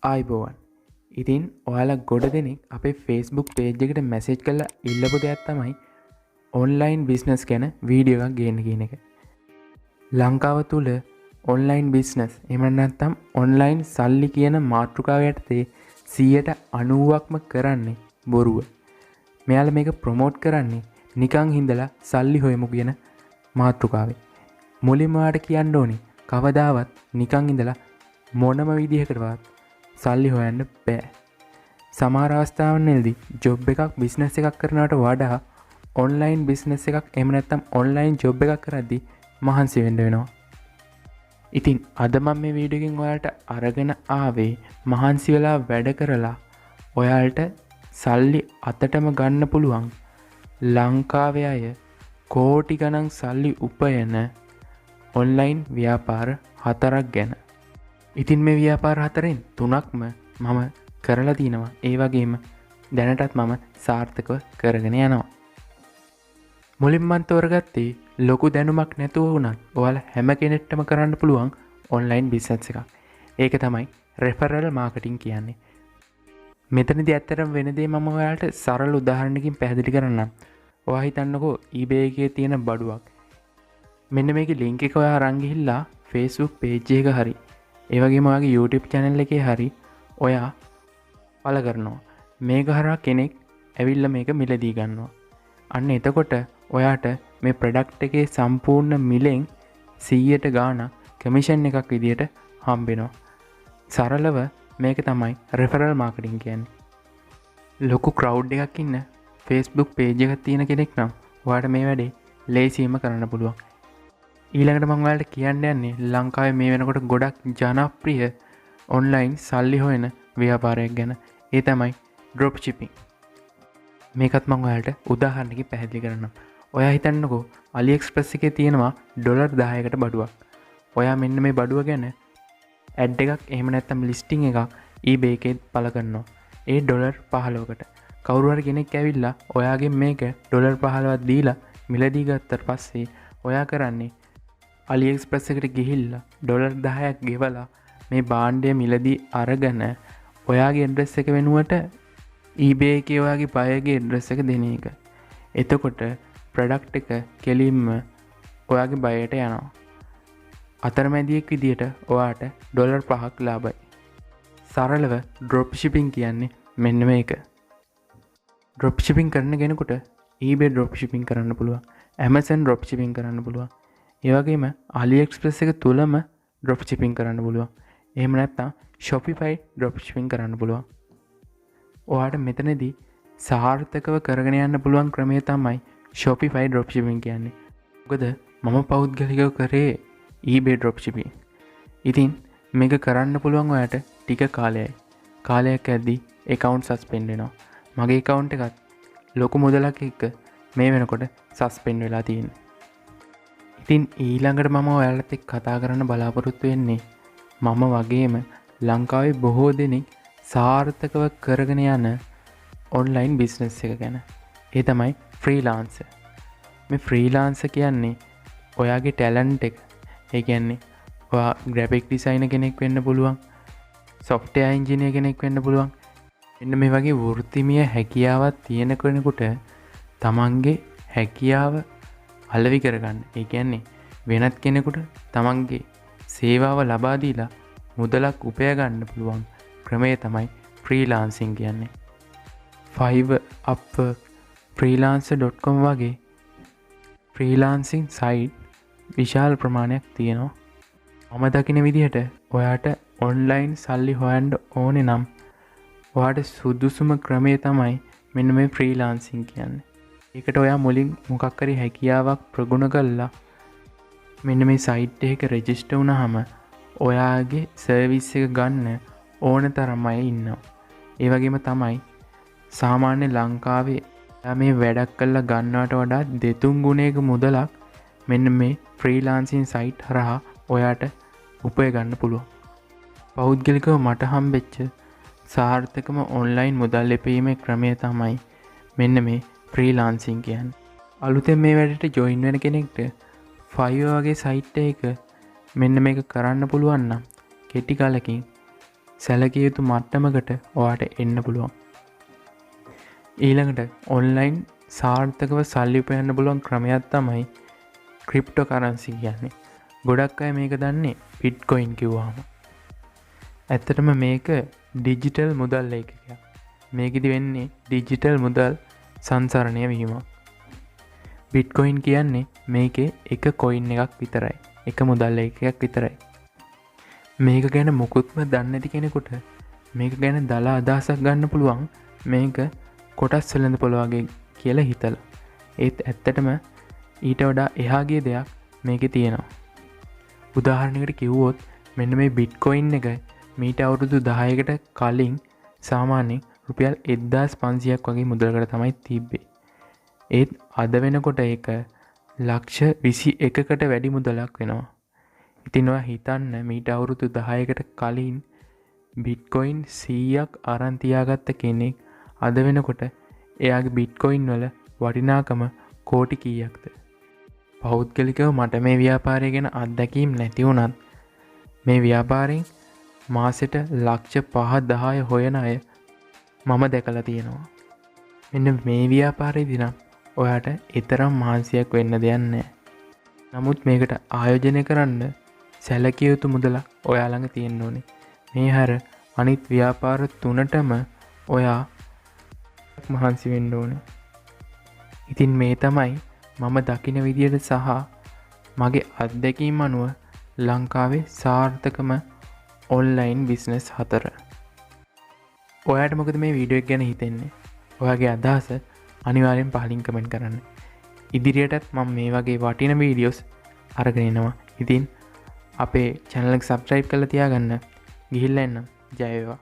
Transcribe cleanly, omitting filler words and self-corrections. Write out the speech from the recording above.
ආයිබෝවන්. ඉතින් ඔයාලා ගොඩ දෙනෙක් අපේ Facebook page එකට මැසේජ් කරලා ඉල්ලපු දෙයක් තමයි ඔන්ලයින් බිස්නස් ගැන වීඩියෝ එකක් ගේන්න කියන එක. ලංකාව තුල ඔන්ලයින් බිස්නස් එහෙම නැත්නම් ඔන්ලයින් සල්ලි කියන මාතෘකාව යටතේ 90%ක්ම කරන්නේ බොරුව. මෙයාලා මේක ප්‍රොමෝට් කරන්නේ නිකන් හිඳලා සල්ලි හොයමු කියන මාතෘකාවේ. මුලින්ම ඔයාලට කියන්න ඕනේ කවදාවත් නිකන් ඉඳලා මොනම විදිහකටවත් සල්ලි හොයන්න බෑ. සමහර අවස්ථාවන්වලදී ජොබ් එකක් බිස්නස් එකක් කරනවට වඩා ඔන්ලයින් බිස්නස් එකක් එහෙම නැත්නම් ඔන්ලයින් ජොබ් එකක් කරද්දී මහන්සි වෙන්න වෙනවා. ඉතින් අද මම මේ වීඩියෝ එකෙන් ඔයාලට අරගෙන ආවේ මහන්සි වෙලා වැඩ කරලා ඔයාලට සල්ලි අතටම ගන්න පුළුවන් ලංකාවේ අය කෝටි ගණන් සල්ලි උපයන ඔන්ලයින් ව්‍යාපාර 4ක් ගැන. ඉතින් මේ ව්‍යාපාර 4න් 3ක්ම මම කරලා තිනවා. ඒ වගේම දැනටත් මම සාර්ථකව කරගෙන යනවා. මුලින්ම මම තෝරගත්තේ ලොකු දැනුමක් නැතුව වුණත් ඔයාලා හැම කෙනෙක්ටම කරන්න පුළුවන් ඔන්ලයින් බිස්නස් එකක්. ඒක තමයි රෙෆරල් මාකටිං කියන්නේ. මෙතනදී ඇත්තටම වෙන දේ මම ඔයාලට සරල උදාහරණකින් පැහැදිලි කරන්නම්. ඔයා හිතන්නකෝ eBay එකේ තියෙන බඩුවක්. මෙන්න මේකේ link එක ඔයා අරන් ගිහිල්ලා Facebook page එක හරි ඒ වගේම ඔයාගේ YouTube channel එකේ හරි ඔයා පළ කරනවා. මේක හරහා කෙනෙක් ඇවිල්ලා මේක මිලදී ගන්නවා. අන්න එතකොට ඔයාට මේ ප්‍රොඩක්ට් එකේ සම්පූර්ණ මිලෙන් 100ට ගාණක් කමිෂන් එකක් විදියට හම්බෙනවා. සරලව මේක තමයි රෙෆරල් මාකටිං කියන්නේ. ලොකු ක්‍රවුඩ් එකක් ඉන්න Facebook page එකක් තියෙන කෙනෙක් නම් ඔයාට මේ වැඩේ ලේසියෙන්ම කරන්න පුළුවන්. ඊළඟට මම ඔයාලට කියන්න යන්නේ ලංකාවේ මේ වෙනකොට ගොඩක් ජනප්‍රිය ඔන්ලයින් සල්ලි හොයන ව්‍යාපාරයක් ගැන. ඒ තමයි ඩ්‍රොප් shipping. මේකත් මම ඔයාලට උදාහරණකින් පැහැදිලි කරන්නම්. ඔයා හිතන්නකෝ AliExpress එකේ තියෙනවා ඩොලර් 10කට බඩුවක්. ඔයා මෙන්න මේ බඩුව ගැන ඇඩ් එකක් එහෙම නැත්නම් ලිස්ටිං එකක් eBay එකේ පළ කරනවා. ඒ ඩොලර් 15කට. කවුරු හරි කෙනෙක් ඇවිල්ලා ඔයාගෙන් මේක ඩොලර් 15ක් දීලා මිලදී ගත්තට පස්සේ ඔයා කරන්නේ AliExpress එකට ගිහිල්ලා ඩොලර් 10ක් ගෙවලා මේ භාණ්ඩය මිලදී අරගෙන ඔයාගේ ඇඩ්‍රස් එක වෙනුවට eBay එකේ ඔයාගේ බයර්ගේ ඇඩ්‍රස් එක දෙන එක. එතකොට ප්‍රොඩක්ට් එක කෙලින්ම ඔයාගේ බයයට යනවා. අතරමැදියෙක් විදියට ඔයාට ඩොලර් 5ක් ලාභයි. සරලව ඩ්‍රොප් shipping කියන්නේ මෙන්න මේක. ඩ්‍රොප් shipping කරන කෙනෙකුට eBay ඩ්‍රොප් shipping කරන්න පුළුවන්. Amazon ඩ්‍රොප් shipping කරන්න පුළුවන්. ඒ වගේම AliExpress එක තුලම ඩ්‍රොප් shipping කරන්න පුළුවන්. එහෙම නැත්නම් Shopify ඩ්‍රොප් shipping කරන්න පුළුවන්. ඔයාට මෙතනදී සාර්ථකව කරගෙන යන්න පුළුවන් ක්‍රමය තමයි Shopify ඩ්‍රොප් shipping කියන්නේ. මොකද මම පෞද්ගලිකව කරේ eBay ඩ්‍රොප් shipping. ඉතින් මේක කරන්න පුළුවන් ඔයාට ටික කාලයයි. කාලයක් යද්දී account suspend වෙනවා. මගේ account එකත් ලොකු මුදලක් එක්ක මේ වෙනකොට suspend වෙලා තියෙනවා. ඉතින් ඊළඟට මම ඔයාලත් එක්ක කතා කරන්න බලාපොරොත්තු වෙන්නේ මම වගේම ලංකාවේ බොහෝ දෙනෙක් සාර්ථකව කරගෙන යන ඔන්ලයින් බිස්නස් එක ගැන. ඒ තමයි ෆ්‍රීලාන්සර්. මේ ෆ්‍රීලාන්සර් කියන්නේ ඔයාගේ ටැලන්ට් එක. ඒ කියන්නේ ඔයා ග්‍රැෆික් ඩිසයිනර් කෙනෙක් වෙන්න පුළුවන්, සොෆ්ට්වෙයාර් ඉංජිනේර් කෙනෙක් වෙන්න පුළුවන්. මෙන්න මේ වගේ වෘත්තිමය හැකියාවක් තියෙන කෙනෙකුට තමන්ගේ හැකියාව අලෙවි කරගන්න. ඒ කියන්නේ වෙනත් කෙනෙකුට තමන්ගේ සේවාව ලබා දීලා මුදලක් උපය ගන්න පුළුවන් ක්‍රමය තමයි ෆ්‍රීලාන්සින් කියන්නේ. Fiverr, Upwork, freelancer.com වගේ ෆ්‍රීලාන්සින් සයිට් විශාල ප්‍රමාණයක් තියෙනවා. මම දකින විදිහට ඔයාට ඔන්ලයින් සල්ලි හොයන්න ඕනේ නම් ඔයාට සුදුසුම ක්‍රමය තමයි මෙන්න මේ ෆ්‍රීලාන්සින් කියන්නේ. ඒකට ඔයා මුලින් මොකක් හරි හැකියාවක් ප්‍රගුණ කරලා මෙන්න මේ සයිට් එකක රෙජිස්ටර් වුණාම ඔයාගේ සර්විස් එක ගන්න ඕන තරම් අය ඉන්නවා. ඒ වගේම තමයි සාමාන්‍ය ලංකාවේ මේ වැඩක් කරලා ගන්නවට වඩා දෙතුන් ගුණයක මුදලක් මෙන්න මේ ෆ්‍රීලාන්සින් සයිට් හරහා ඔයාට උපය ගන්න පුළුවන්. පෞද්ගලිකව මට හම්බෙච්ච සාර්ථකම ඔන්ලයින් මුදල් ලැබීමේ ක්‍රමය තමයි මෙන්න මේ ෆ්‍රීලාන්සින් කියන්නේ. අලුතෙන් මේ වැඩට ජොයින් වෙන කෙනෙක්ට Fiverr වගේ සයිට් එකක මෙන්න මේක කරන්න පුළුවන් නම් කෙටි කාලෙකින් සැලකිය යුතු මට්ටමකට ඔයාට එන්න පුළුවන්. ඊළඟට ඔන්ලයින් සාර්ථකව සල්ලි උපයන්න පුළුවන් ක්‍රමයක් තමයි ක්‍රිප්ටෝ කරන්සි කියන්නේ. ගොඩක් අය මේක දන්නේ බිට්කොයින් කිව්වහම. ඇත්තටම මේක ඩිජිටල් මුදල් ඒකකයක්. මේකෙදි වෙන්නේ ඩිජිටල් මුදල් සංසරණය වීමක්. බිට්කොයින් කියන්නේ මේකේ එක කොයින් එකක් විතරයි. එක මුදල් ඒකකයක් විතරයි. මේක ගැන මොකුත්ම දන්නේ නැති කෙනෙකුට මේක ගැන දල අදහසක් ගන්න පුළුවන් මේක කොටස් වෙළඳ පොළ වගේ කියලා හිතලා. ඒත් ඇත්තටම ඊට වඩා එහා ගිය දෙයක් මේකේ තියෙනවා. උදාහරණයකට කිව්වොත් මෙන්න මේ බිට්කොයින් එක මීට අවුරුදු 10කට කලින් සාමාන්‍යයෙන් රුපියල් 1500ක් වගේ මුදලකට තමයි තිබ්බේ. ඒත් අද වෙනකොට ඒක ලක්ෂ 21කට වැඩි මුදලක් වෙනවා. ඉතින් ඔයා හිතන්න මීට අවුරුදු 10කට කලින් බිට්කොයින් 100ක් අරන් තියාගත්ත කෙනෙක් අද වෙනකොට එයාගේ බිට්කොයින් වල වටිනාකම කෝටි කීයක්ද? පෞද්ගලිකව මට මේ ව්‍යාපාරය ගැන අත්දැකීම් නැති වුණත් මේ ව්‍යාපාරයෙන් මාසෙට ලක්ෂ 5-10 හොයන අය මම දැකලා තියෙනවා. මෙන්න මේ ව්‍යාපාරයේදී නම් ඔයාට ඊතරම් මහන්සියක් වෙන්න දෙයක් නැහැ. නමුත් මේකට ආයෝජනය කරන්න සැලකිය යුතු මුදලක් ඔයා ළඟ තියෙන්න ඕනේ. මේ හැර අනිත් ව්‍යාපාර තුනටම ඔයා මහන්සි වෙන්න ඕනේ. ඉතින් මේ තමයි මම දකින විදියට සහ මගේ අත්දැකීම් අනුව ලංකාවේ සාර්ථකම ඔන්ලයින් බිස්නස් 4. ඔයාට මොකද මේ වීඩියෝ එක ගැන හිතෙන්නේ? ඔයාගේ අදහස අනිවාර්යෙන් පහලින් කමෙන්ට් කරන්න. ඉදිරියටත් මම මේ වගේ වටින වීඩියෝස් අරගෙන එනවා. ඉතින් අපේ channel එක subscribe කරලා තියාගන්න. ගිහිල්ලා එන්න. ජය වේවා.